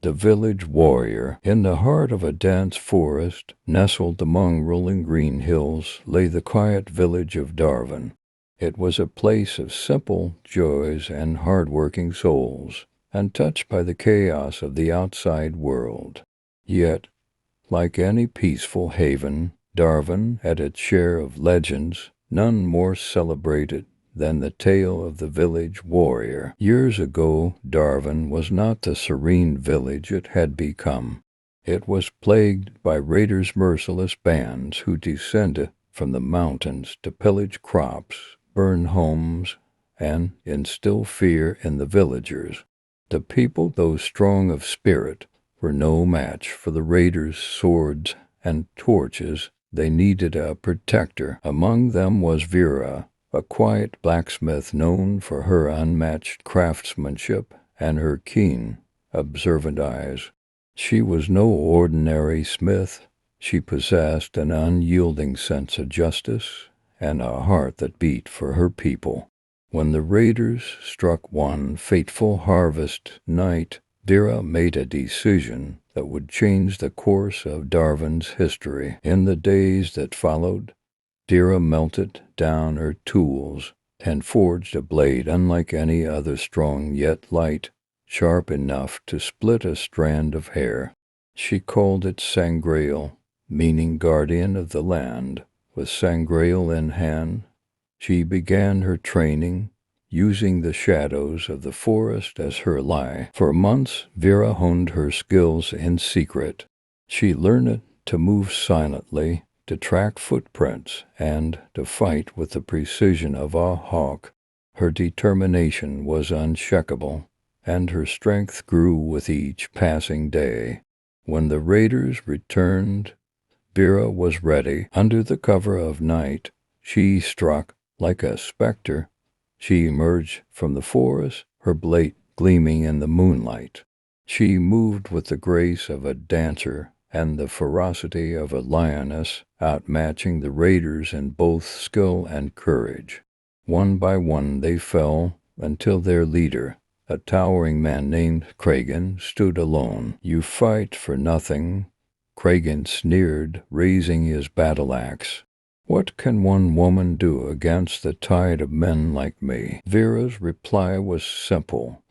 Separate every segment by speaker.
Speaker 1: The village warrior. In the heart of a dense forest, nestled among rolling green hills, lay the quiet village of Darwin. It was a place of simple joys and hard-working souls, untouched by the chaos of the outside world. Yet, like any peaceful haven, Darwin had its share of legends, none more celebrated than the tale of the village warrior. Years ago, Darwin was not the serene village it had become. It was plagued by raiders' merciless bands who descended from the mountains to pillage crops, burn homes, and instill fear in the villagers. The people, though strong of spirit, were no match for the raiders' swords and torches. They needed a protector. Among them was Vera, a quiet blacksmith known for her unmatched craftsmanship and her keen, observant eyes. She was no ordinary smith. She possessed an unyielding sense of justice and a heart that beat for her people. When the raiders struck one fateful harvest night, Vera made a decision that would change the course of Darwin's history. In the days that followed, Vera melted down her tools and forged a blade unlike any other, strong yet light, sharp enough to split a strand of hair. She called it Sangreal, meaning guardian of the land. With Sangreal in hand, she began her training, using the shadows of the forest as her ally. For months, Vera honed her skills in secret. She learned to move silently, to track footprints, and to fight with the precision of a hawk. Her determination was unshakable, and her strength grew with each passing day. When the raiders returned, Vera was ready. Under the cover of night, she struck like a specter. She emerged from the forest, her blade gleaming in the moonlight. She moved with the grace of a dancer and the ferocity of a lioness, outmatching the raiders in both skill and courage. One by one they fell, until their leader, a towering man named Kragan, stood alone. "You fight for nothing," Kragan sneered, raising his battle axe. "What can one woman do against the tide of men like me?" Vera's reply was simple.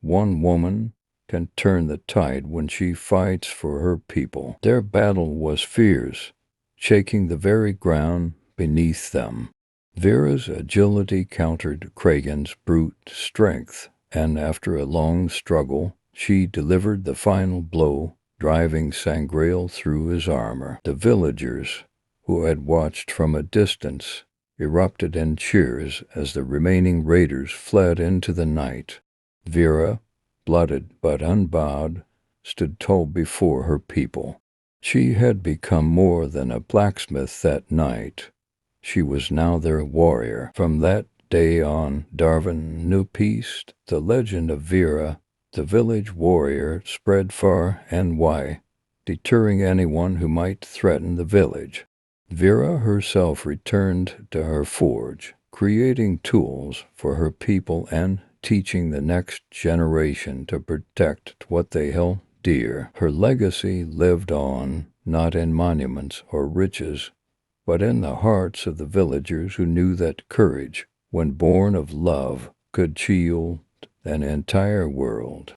Speaker 1: "One woman can turn the tide when she fights for her people." Their battle was fierce, shaking the very ground beneath them. Vera's agility countered Kragan's brute strength, and after a long struggle, she delivered the final blow, driving Sangreal through his armor. The villagers, who had watched from a distance, erupted in cheers as the remaining raiders fled into the night. Vera, blooded but unbowed, stood tall before her people. She had become more than a blacksmith that night. She was now their warrior. From that day on, Darwin knew peace. The legend of Vera, the village warrior, spread far and wide, deterring anyone who might threaten the village. Vera herself returned to her forge, creating tools for her people and teaching the next generation to protect what they held dear. Her legacy lived on, not in monuments or riches, but in the hearts of the villagers who knew that courage, when born of love, could shield an entire world.